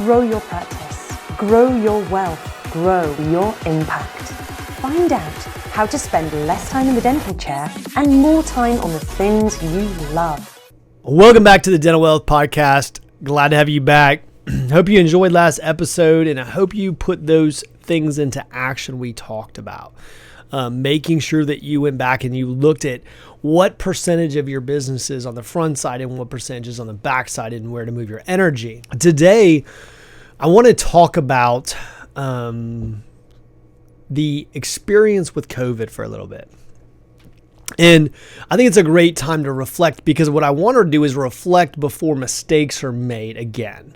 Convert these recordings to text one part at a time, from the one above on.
Grow your practice, grow your wealth, grow your impact. Find out how to spend less time in the dental chair and more time on the things you love. Welcome back to the Dental Wealth Podcast. Glad to have you back. Hope you enjoyed last episode, and I hope you put those things into action we talked about. Making sure that you went back and you looked at what percentage of your business is on the front side and what percentage is on the back side and where to move your energy. Today, I want to talk about the experience with COVID for a little bit. And I think it's a great time to reflect, because what I want to do is reflect before mistakes are made again.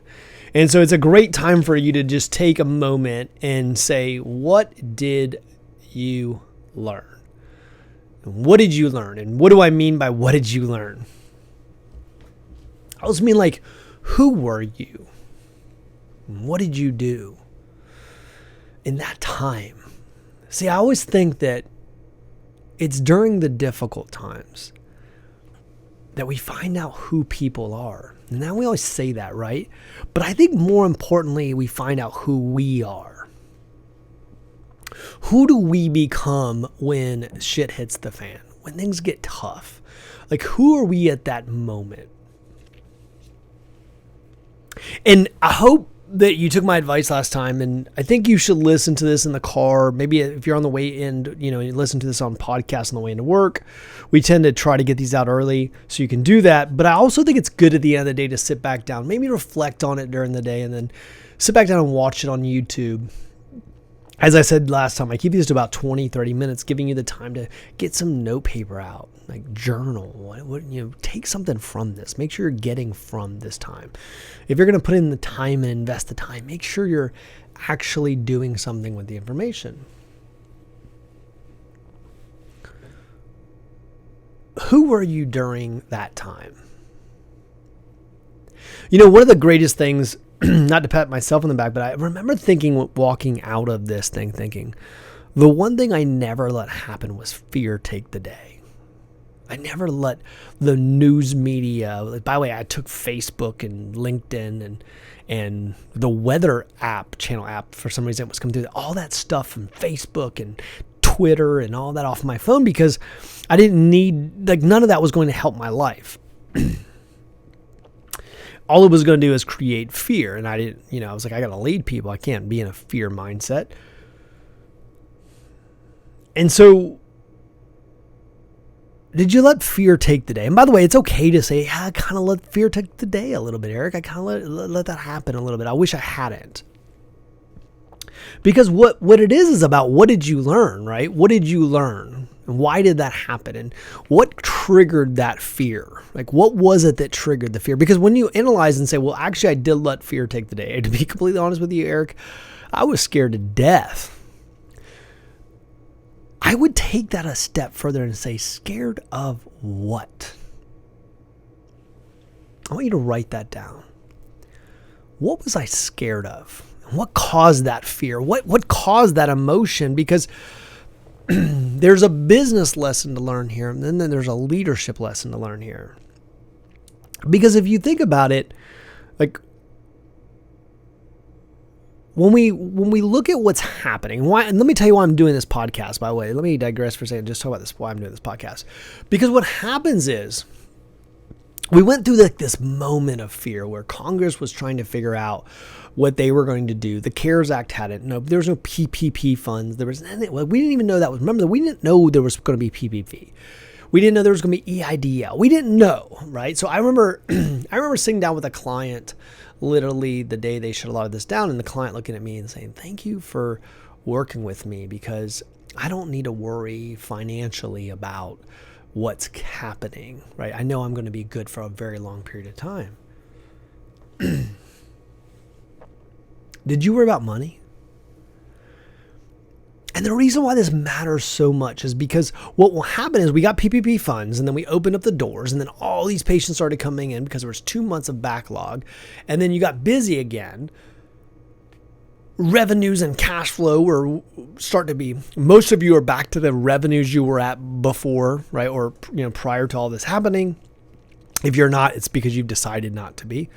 And so it's a great time for you to just take a moment and say, what did you learn? What did you learn? And what do I mean by what did you learn? I also mean, like, who were you? What did you do in that time? See, I always think that it's during the difficult times that we find out who people are. And now we always say that, right? But I think more importantly, we find out who we are. Who do we become when shit hits the fan? When things get tough? Like, who are we at that moment? And I hope that you took my advice last time, and I think you should listen to this in the car. Maybe if you're on the way in, you listen to this on podcast on the way into work. We tend to try to get these out early so you can do that. But I also think it's good at the end of the day to sit back down, maybe reflect on it during the day, and then sit back down and watch it on YouTube. As I said last time, I keep these to about 20, 30 minutes, giving you the time to get some note paper out, like journal. Take something from this. Make sure you're getting from this time. If you're going to put in the time and invest the time, make sure you're actually doing something with the information. Who were you during that time? One of the greatest things, not to pat myself on the back, but I remember walking out of this thing thinking, the one thing I never let happen was fear take the day. I never let the news media, by the way, I took Facebook and LinkedIn and the weather channel app, for some reason it was coming through, all that stuff from Facebook and Twitter and all that off my phone, because I didn't need, none of that was going to help my life. All it was going to do is create fear. And I didn't, I was like, I got to lead people. I can't be in a fear mindset. And so, did you let fear take the day? And by the way, it's okay to say, I kind of let fear take the day a little bit, Eric. I kind of let that happen a little bit. I wish I hadn't. Because what it is about what did you learn, right? What did you learn? And why did that happen? And what triggered that fear? Like, what was it that triggered the fear? Because when you analyze and say, well, actually, I did let fear take the day. To be completely honest with you, Eric, I was scared to death. I would take that a step further and say, scared of what? I want you to write that down. What was I scared of? What caused that fear? What caused that emotion? Because there's a business lesson to learn here, and then there's a leadership lesson to learn here. Because if you think about it, like, when we look at what's happening, and let me tell you why I'm doing this podcast, by the way. Let me digress for a second, just talk about why I'm doing this podcast. Because what happens is, we went through this moment of fear where Congress was trying to figure out what they were going to do. The CARES Act there was no PPP funds. We didn't even know that was, remember, we didn't know there was going to be PPP. We didn't know there was going to be EIDL. We didn't know, right? So I remember sitting down with a client literally the day they shut a lot of this down, and the client looking at me and saying, thank you for working with me, because I don't need to worry financially about what's happening, right? I know I'm going to be good for a very long period of time. Did you worry about money? And the reason why this matters so much is because what will happen is we got PPP funds, and then we opened up the doors, and then all these patients started coming in because there was 2 months of backlog, and then you got busy again. Revenues and cash flow were starting to be, most of you are back to the revenues you were at before, right? Or, prior to all this happening. If you're not, it's because you've decided not to be.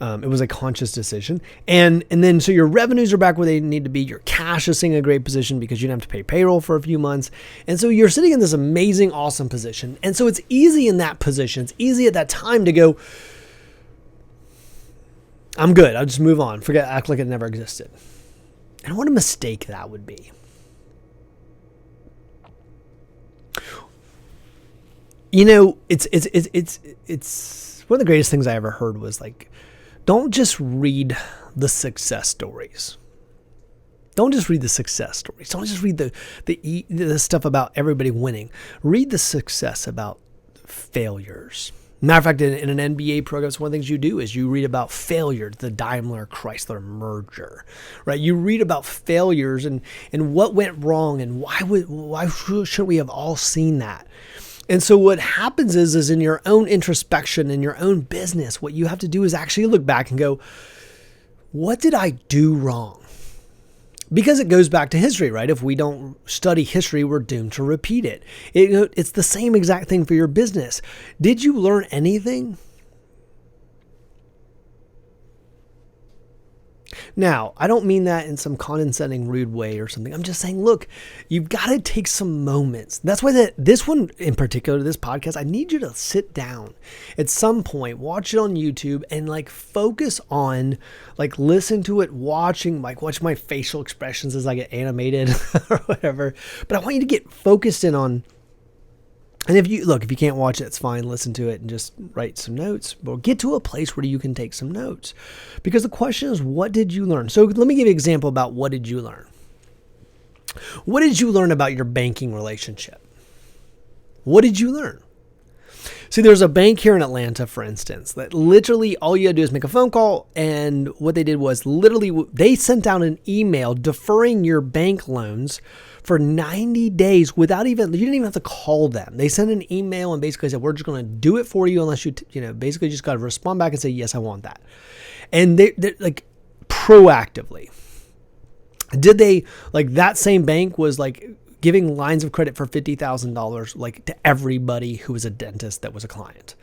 It was a conscious decision. And then so your revenues are back where they need to be. Your cash is in a great position because you didn't have to pay payroll for a few months. And so you're sitting in this amazing, awesome position. And so it's easy in that position. It's easy at that time to go, I'm good. I'll just move on. Forget, act like it never existed. And what a mistake that would be. You know, it's one of the greatest things I ever heard was like, don't just read the success stories. Don't just read the success stories. Don't just read the stuff about everybody winning. Read the success about failures. Matter of fact, in an MBA program, one of the things you do is you read about failures, the Daimler-Chrysler merger, right? You read about failures and what went wrong and why shouldn't we have all seen that? And so what happens is in your own introspection, in your own business, what you have to do is actually look back and go, what did I do wrong? Because it goes back to history, right? If we don't study history, we're doomed to repeat it. It's the same exact thing for your business. Did you learn anything? Now, I don't mean that in some condescending, rude way or something. I'm just saying, look, you've got to take some moments. That's why this one in particular, this podcast, I need you to sit down at some point, watch it on YouTube and like focus on, like listen to it, watch my facial expressions as I get animated or whatever. But I want you to get focused in on. And if you can't watch it, it's fine. Listen to it and just write some notes. But get to a place where you can take some notes. Because the question is, what did you learn? So let me give you an example about what did you learn. What did you learn about your banking relationship? What did you learn? See, there's a bank here in Atlanta, for instance, that literally all you had to do is make a phone call. And what they did was literally they sent out an email deferring your bank loans for 90 days you didn't even have to call them. They sent an email and basically said, we're just going to do it for you unless you basically just got to respond back and say, yes, I want that. And they're like proactively. Did they, like that same bank was like giving lines of credit for $50,000 like to everybody who was a dentist that was a client.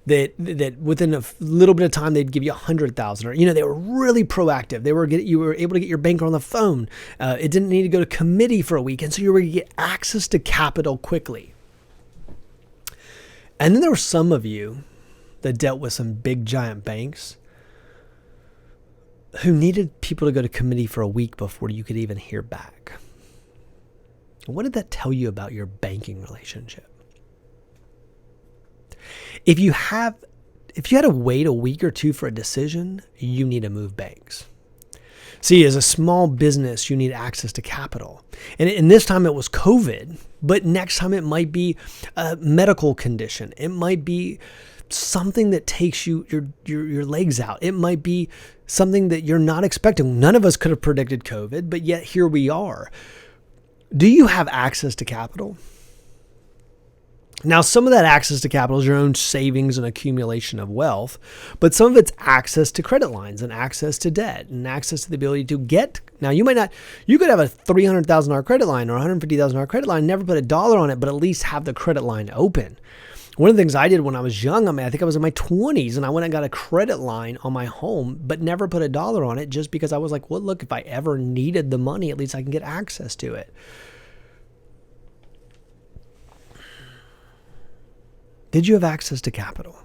That within a little bit of time they'd give you $100,000, or they were really proactive. You were able to get your banker on the phone. It didn't need to go to committee for a week, and so you were going to get access to capital quickly. And then there were some of you that dealt with some big giant banks who needed people to go to committee for a week before you could even hear back. What did that tell you about your banking relationship? If you had to wait a week or two for a decision, you need to move banks. See, as a small business, you need access to capital. And this time it was COVID, but next time it might be a medical condition. It might be something that takes your legs out. It might be something that you're not expecting. None of us could have predicted COVID, but yet here we are. Do you have access to capital? Now, some of that access to capital is your own savings and accumulation of wealth, but some of it's access to credit lines and access to debt and access to the ability to get. Now, you could have a $300,000 credit line or $150,000 credit line, never put a dollar on it, but at least have the credit line open. One of the things I did when I was young, I think I was in my 20s, and I went and got a credit line on my home, but never put a dollar on it just because I was like, well, look, if I ever needed the money, at least I can get access to it. Did you have access to capital?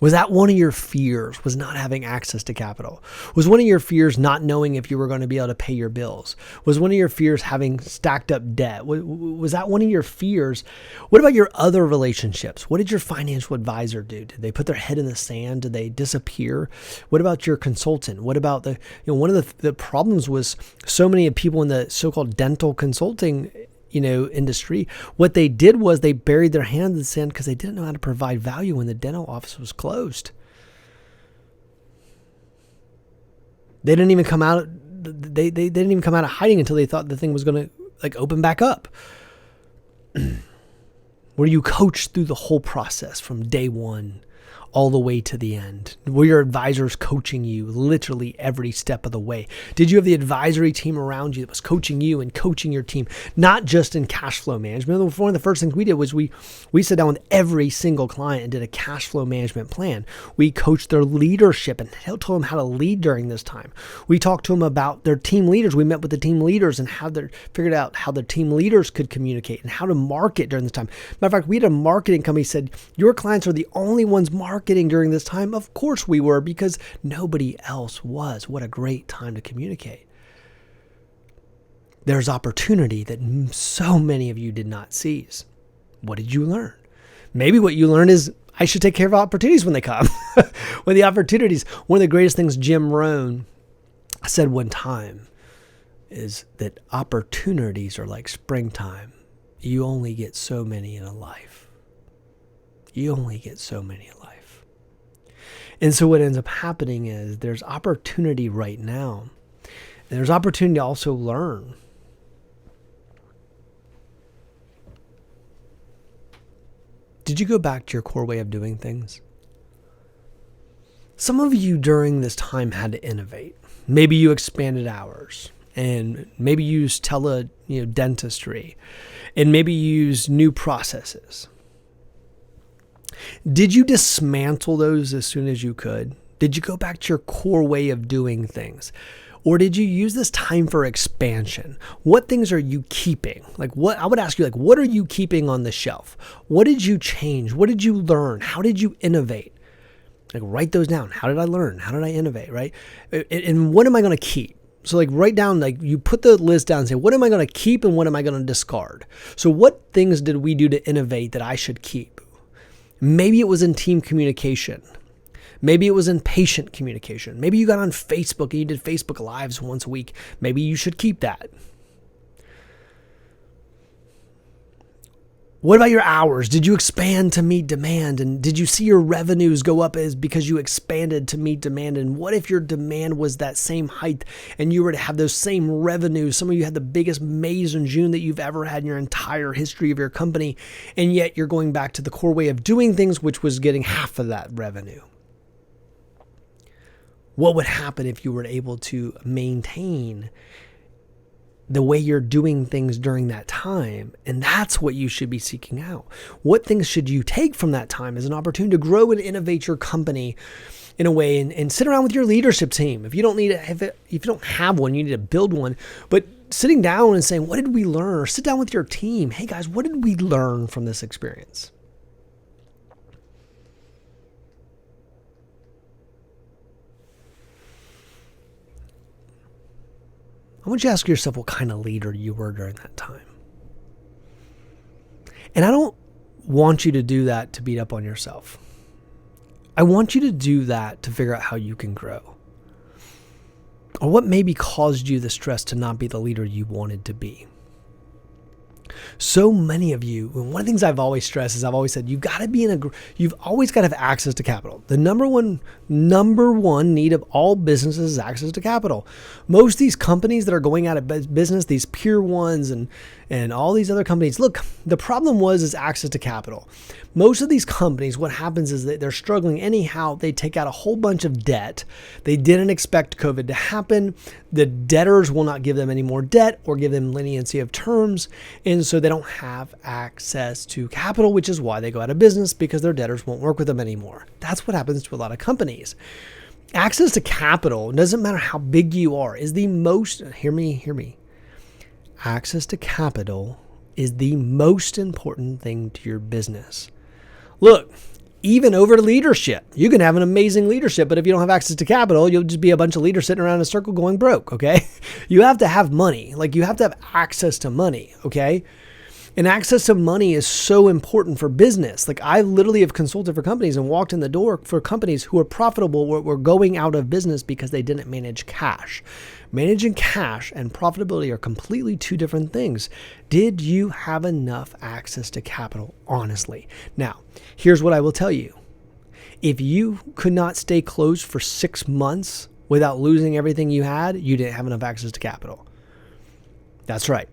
Was that one of your fears, was not having access to capital? Was one of your fears not knowing if you were going to be able to pay your bills? Was one of your fears having stacked up debt? Was that one of your fears? What about your other relationships? What did your financial advisor do? Did they put their head in the sand? Did they disappear? What about your consultant? What about one of the problems was so many people in the so-called dental consulting industry, what they did was they buried their hand in the sand because they didn't know how to provide value when the dental office was closed. They didn't even come out. They didn't even come out of hiding until they thought the thing was going to open back up. Where you coach through the whole process from day one, all the way to the end? Were your advisors coaching you literally every step of the way? Did you have the advisory team around you that was coaching you and coaching your team, not just in cash flow management? One of the first things we did was we sat down with every single client and did a cash flow management plan. We coached their leadership and told them how to lead during this time. We talked to them about their team leaders. We met with the team leaders and figured out how their team leaders could communicate and how to market during this time. Matter of fact, we had a marketing company said, your clients are the only ones marketing during this time. Of course we were, because nobody else was. What a great time to communicate. There's opportunity that so many of you did not seize. What did you learn? Maybe what you learned is I should take care of opportunities when they come. When the opportunities, one of the greatest things Jim Rohn said one time is that opportunities are like springtime. You only get so many in a life. You only get so many in life. And so what ends up happening is there's opportunity right now. And there's opportunity to also learn. Did you go back to your core way of doing things? Some of you during this time had to innovate. Maybe you expanded hours, and maybe you used dentistry, and maybe you used new processes. Did you dismantle those as soon as you could? Did you go back to your core way of doing things? Or did you use this time for expansion? What things are you keeping? I would ask you, what are you keeping on the shelf? What did you change? What did you learn? How did you innovate? Write those down. How did I learn? How did I innovate, right? And what am I going to keep? So write down, you put the list down and say, what am I going to keep and what am I going to discard? So what things did we do to innovate that I should keep? Maybe it was in team communication. Maybe it was in patient communication. Maybe you got on Facebook and you did Facebook Lives once a week. Maybe you should keep that. What about your hours? Did you expand to meet demand? And did you see your revenues go up because you expanded to meet demand? And what if your demand was that same height and you were to have those same revenues? Some of you had the biggest Mays in June that you've ever had in your entire history of your company. And yet you're going back to the core way of doing things, which was getting half of that revenue. What would happen if you were able to maintain the way you're doing things during that time? And that's what you should be seeking out. What things should you take from that time as an opportunity to grow and innovate your company in a way, and sit around with your leadership team. If you don't if you don't have one, you need to build one. But sitting down and saying, what did we learn? Or sit down with your team. Hey guys, what did we learn from this experience? I want you to ask yourself what kind of leader you were during that time. And I don't want you to do that to beat up on yourself. I want you to do that to figure out how you can grow. Or what maybe caused you the stress to not be the leader you wanted to be. So many of you, and one of the things I've always stressed is I've always said, you've always got to have access to capital. The number one need of all businesses is access to capital. Most of these companies that are going out of business, these peer ones and all these other companies, look, the problem is access to capital. Most of these companies, what happens is that they're struggling anyhow. They take out a whole bunch of debt. They didn't expect COVID to happen. The debtors will not give them any more debt or give them leniency of terms. And so they don't have access to capital, which is why they go out of business, because their debtors won't work with them anymore. That's what happens to a lot of companies. Access to capital, doesn't matter how big you are, is the most, hear me. Access to capital is the most important thing to your business. Look, even over to leadership, you can have an amazing leadership, but if you don't have access to capital, you'll just be a bunch of leaders sitting around in a circle going broke, okay? You have to have money. You have to have access to money, okay? And access to money is so important for business. I literally have consulted for companies and walked in the door for companies who are profitable, were going out of business because they didn't manage cash. Managing cash and profitability are completely two different things. Did you have enough access to capital, honestly? Now, here's what I will tell you. If you could not stay closed for 6 months without losing everything you had, you didn't have enough access to capital. That's right.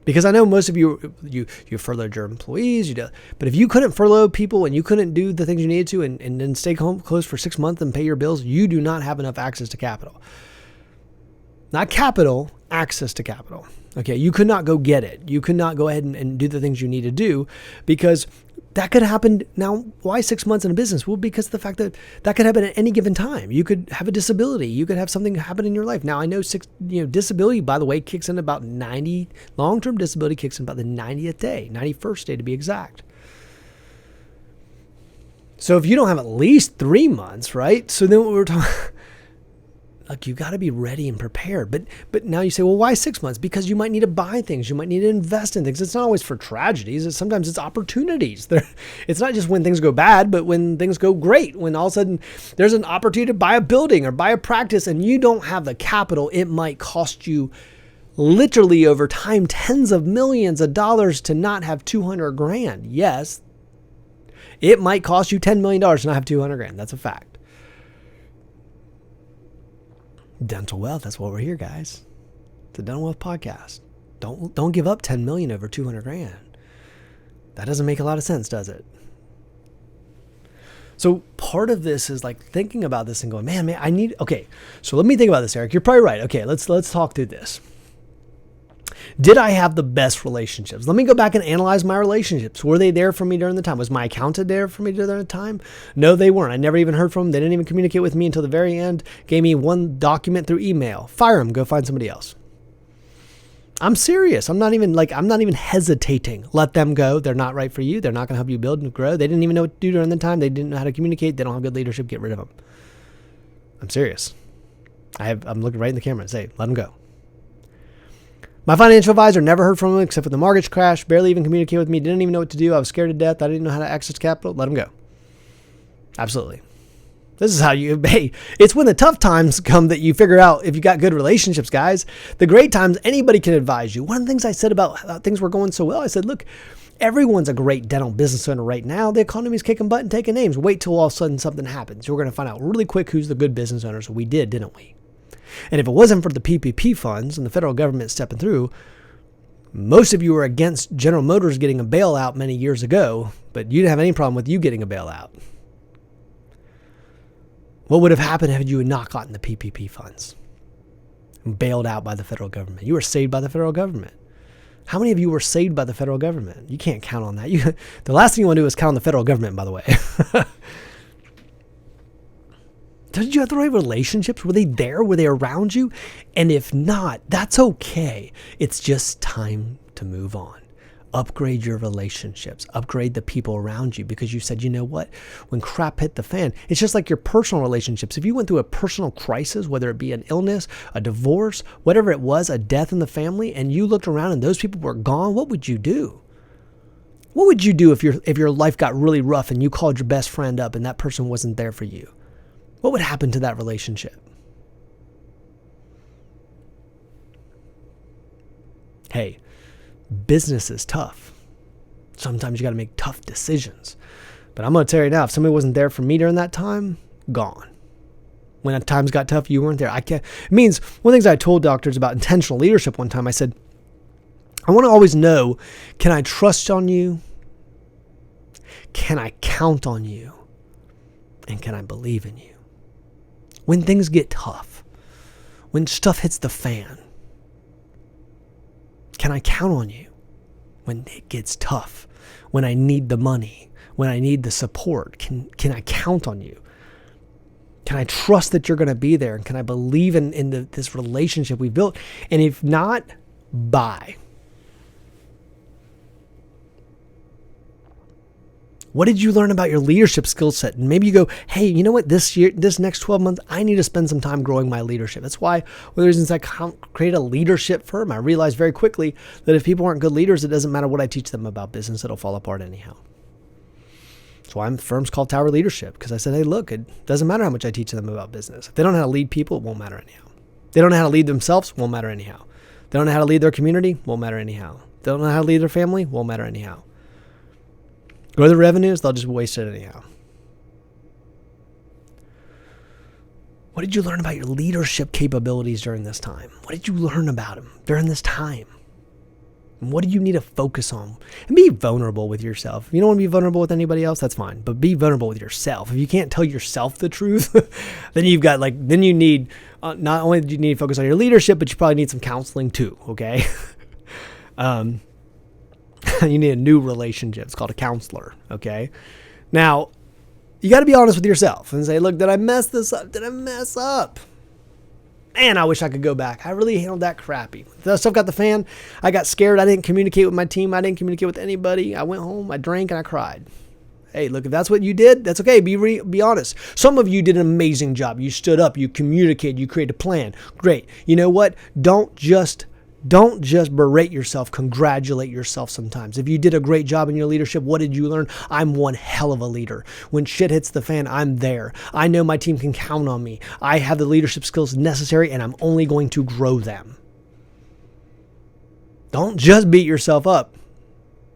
Because I know most of you furloughed your employees, but if you couldn't furlough people and you couldn't do the things you needed to and then stay home closed for 6 months and pay your bills, you do not have enough access to capital. Not capital, access to capital. Okay, you could not go get it. You could not go ahead and do the things you need to do because that could happen. Now, why 6 months in a business? Well, because of the fact that could happen at any given time. You could have a disability. You could have something happen in your life. Now, I know disability, by the way, kicks in about 90, long-term disability kicks in about the 90th day, 91st day to be exact. So if you don't have at least 3 months, right? So then what we're talking like you got to be ready and prepared. But now you say, well, why 6 months? Because you might need to buy things. You might need to invest in things. It's not always for tragedies. Sometimes it's opportunities. It's not just when things go bad, but when things go great. When all of a sudden there's an opportunity to buy a building or buy a practice and you don't have the capital, it might cost you literally over time tens of millions of dollars to not have 200 grand. Yes, it might cost you $10 million to not have 200 grand. That's a fact. Dental wealth, that's what we're here, guys. It's a dental wealth podcast. Don't give up 10 million over 200 grand. That doesn't make a lot of sense, does it? So part of this is like thinking about this and going, man, okay, so let me think about this, Eric. You're probably right. Okay, let's talk through this. Did I have the best relationships? Let me go back and analyze my relationships. Were they there for me during the time? Was my accountant there for me during the time? No, they weren't. I never even heard from them. They didn't even communicate with me until the very end. Gave me one document through email. Fire them. Go find somebody else. I'm serious. I'm not even hesitating. Let them go. They're not right for you. They're not going to help you build and grow. They didn't even know what to do during the time. They didn't know how to communicate. They don't have good leadership. Get rid of them. I'm serious. I'm looking right in the camera and say, let them go. My financial advisor, never heard from him except for the mortgage crash, barely even communicated with me, didn't even know what to do. I was scared to death. I didn't know how to access capital. Let him go. Absolutely. This is how it's when the tough times come that you figure out if you got good relationships, guys. The great times, anybody can advise you. One of the things I said about how things were going so well, I said, look, everyone's a great dental business owner right now. The economy's kicking butt and taking names. Wait till all of a sudden something happens. You're going to find out really quick who's the good business owners. We did, didn't we? And if it wasn't for the PPP funds and the federal government stepping through, most of you were against General Motors getting a bailout many years ago, but you didn't have any problem with you getting a bailout. What would have happened had you not gotten the PPP funds and bailed out by the federal government? You were saved by the federal government. How many of you were saved by the federal government? You can't count on that. The last thing you want to do is count on the federal government, by the way. Did you have the right relationships? Were they there? Were they around you? And if not, that's okay. It's just time to move on. Upgrade your relationships. Upgrade the people around you because you said, you know what? When crap hit the fan, it's just like your personal relationships. If you went through a personal crisis, whether it be an illness, a divorce, whatever it was, a death in the family, and you looked around and those people were gone, what would you do? What would you do if your life got really rough and you called your best friend up and that person wasn't there for you? What would happen to that relationship? Hey, business is tough. Sometimes you got to make tough decisions. But I'm going to tell you now, if somebody wasn't there for me during that time, gone. When times got tough, you weren't there. It means one of the things I told doctors about intentional leadership one time, I said, I want to always know, can I trust on you? Can I count on you? And can I believe in you? When things get tough, when stuff hits the fan, can I count on you? When it gets tough, when I need the money, when I need the support, can I count on you? Can I trust that you're going to be there? And can I believe in this relationship we built? And if not, bye. What did you learn about your leadership skill set? And maybe you go, hey, you know what? This next 12 months, I need to spend some time growing my leadership. That's why one of the reasons I create a leadership firm. I realized very quickly that if people aren't good leaders, it doesn't matter what I teach them about business. It'll fall apart anyhow. That's why firm's called Tower Leadership, because I said, hey, look, it doesn't matter how much I teach them about business. If they don't know how to lead people, it won't matter anyhow. If they don't know how to lead themselves, it won't matter anyhow. If they don't know how to lead their community, won't matter anyhow. If they don't know how to lead their family, won't matter anyhow. Grow the revenues, they'll just waste it anyhow. What did you learn about your leadership capabilities during this time? What did you learn about them during this time? What do you need to focus on? And be vulnerable with yourself. If you don't want to be vulnerable with anybody else, that's fine. But be vulnerable with yourself. If you can't tell yourself the truth, then you need, not only do you need to focus on your leadership, but you probably need some counseling too, okay? You need a new relationship. It's called a counselor, okay? Now, you got to be honest with yourself and say, look, did I mess this up? Did I mess up? Man, I wish I could go back. I really handled that crappy. The stuff got the fan. I got scared. I didn't communicate with my team. I didn't communicate with anybody. I went home, I drank, and I cried. Hey, look, if that's what you did, that's okay. Be honest. Some of you did an amazing job. You stood up. You communicated. You created a plan. Great. You know what? Don't just berate yourself. Congratulate yourself sometimes. If you did a great job in your leadership, what did you learn? I'm one hell of a leader. When shit hits the fan, I'm there. I know my team can count on me. I have the leadership skills necessary, and I'm only going to grow them. Don't just beat yourself up.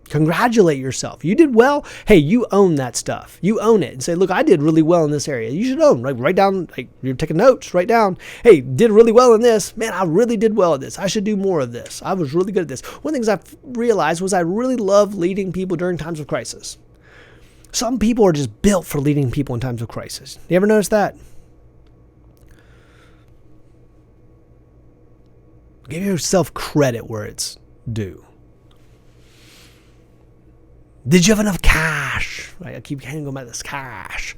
Congratulate yourself. You did well. Hey, you own that stuff. You own it and say, look, I did really well in this area. You should own, write down, like you're taking notes, write down, hey, did really well in this. Man, I really did well at this. I should do more of this. I was really good at this. One of the things I realized was I really love leading people during times of crisis. Some people are just built for leading people in times of crisis. You ever notice that? Give yourself credit where it's due. Did you have enough cash? Right, I keep going back to this cash.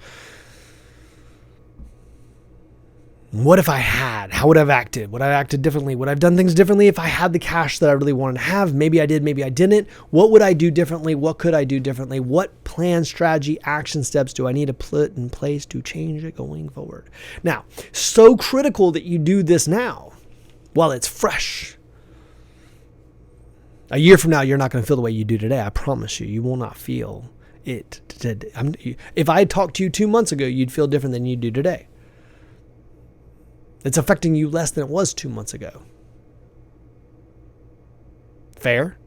What if I had? How would I have acted? Would I have acted differently? Would I have done things differently if I had the cash that I really wanted to have? Maybe I did, maybe I didn't. What would I do differently? What could I do differently? What plan, strategy, action steps do I need to put in place to change it going forward? Now, so critical that you do this now while it's fresh. A year from now, you're not going to feel the way you do today. I promise you, you will not feel it today. If I had talked to you 2 months ago, you'd feel different than you do today. It's affecting you less than it was 2 months ago. Fair?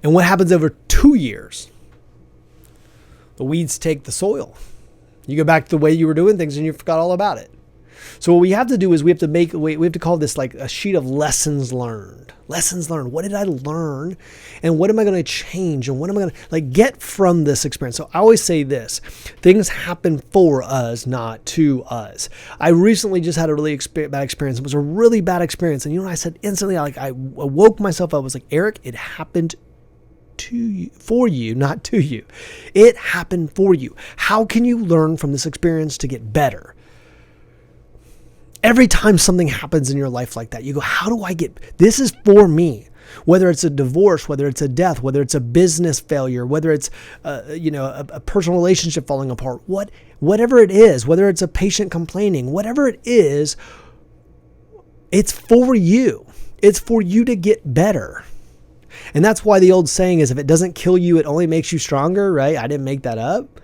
And what happens over 2 years? The weeds take the soil. You go back to the way you were doing things and you forgot all about it. So what we have to do is we have to call this like a sheet of lessons learned. Lessons learned. What did I learn? And what am I going to change? And what am I going to get from this experience? So I always say this, things happen for us, not to us. I recently just had a really bad experience. It was a really bad experience. And you know what I said instantly? I woke myself up. I was like, Eric, it happened to you, for you, not to you. It happened for you. How can you learn from this experience to get better? Every time something happens in your life like that, you go, how do I get, this is for me. Whether it's a divorce, whether it's a death, whether it's a business failure, whether it's a personal relationship falling apart, whatever it is, whether it's a patient complaining, whatever it is, it's for you. It's for you to get better. And that's why the old saying is, if it doesn't kill you, it only makes you stronger, right? I didn't make that up.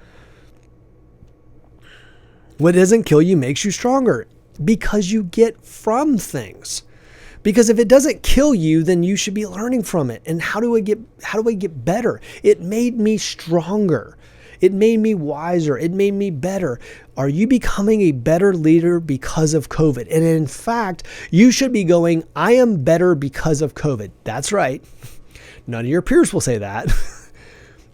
What doesn't kill you makes you stronger. Because you get from things. Because if it doesn't kill you, then you should be learning from it. And how do I get better? It made me stronger. It made me wiser. It made me better. Are you becoming a better leader because of COVID? And in fact, you should be going, I am better because of COVID. That's right. None of your peers will say that.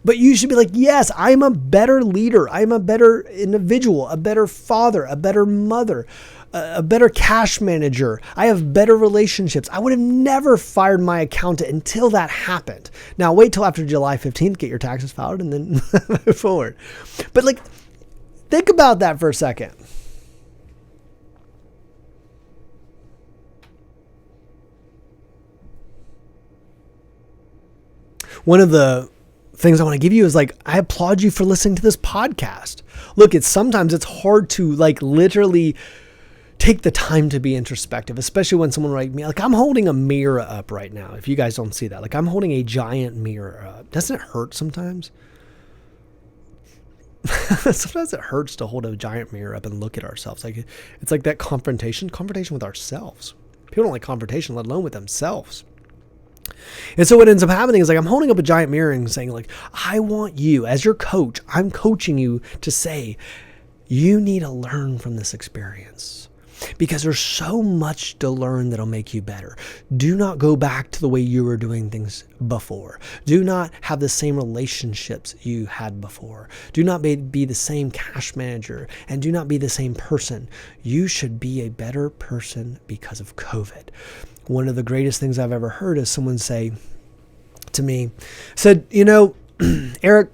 But you should be like, yes, I'm a better leader. I'm a better individual, a better father, a better mother, a better cash manager. I have better relationships. I would have never fired my accountant until that happened. Now wait till after July 15th, get your taxes filed and then move forward. But think about that for a second. One of the things I want to give you is I applaud you for listening to this podcast. Look, sometimes it's hard to literally take the time to be introspective, especially when someone writes me, I'm holding a mirror up right now. If you guys don't see that, I'm holding a giant mirror up. Doesn't it hurt sometimes? Sometimes it hurts to hold a giant mirror up and look at ourselves. It's like that confrontation with ourselves. People don't like confrontation, let alone with themselves. And so what ends up happening is I'm holding up a giant mirror and saying I want you as your coach. I'm coaching you to say, you need to learn from this experience because there's so much to learn that'll make you better. Do not go back to the way you were doing things before. Do not have the same relationships you had before. Do not be the same cash manager, and do not be the same person. You should be a better person because of COVID. One of the greatest things I've ever heard is someone say to me, said, Eric,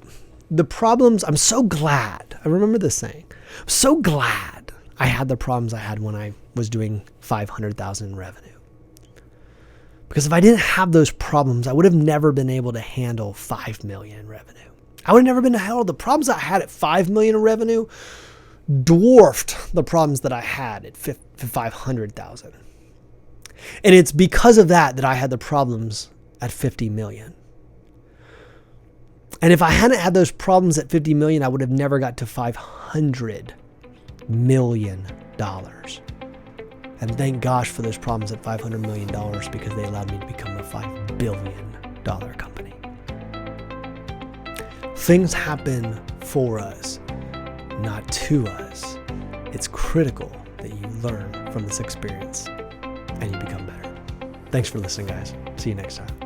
the problems, I'm so glad. I remember this saying. I'm so glad I had the problems I had when I was doing 500,000 in revenue. Because if I didn't have those problems, I would have never been able to handle 5 million in revenue. I would have never been able to handle the problems I had at 5 million in revenue dwarfed the problems that I had at 500,000. And it's because of that I had the problems at 50 million. And if I hadn't had those problems at 50 million, I would have never got to $500 million. And thank gosh for those problems at $500 million, because they allowed me to become a $5 billion company. Things happen for us, not to us. It's critical that you learn from this experience and you become better. Thanks for listening, guys. See you next time.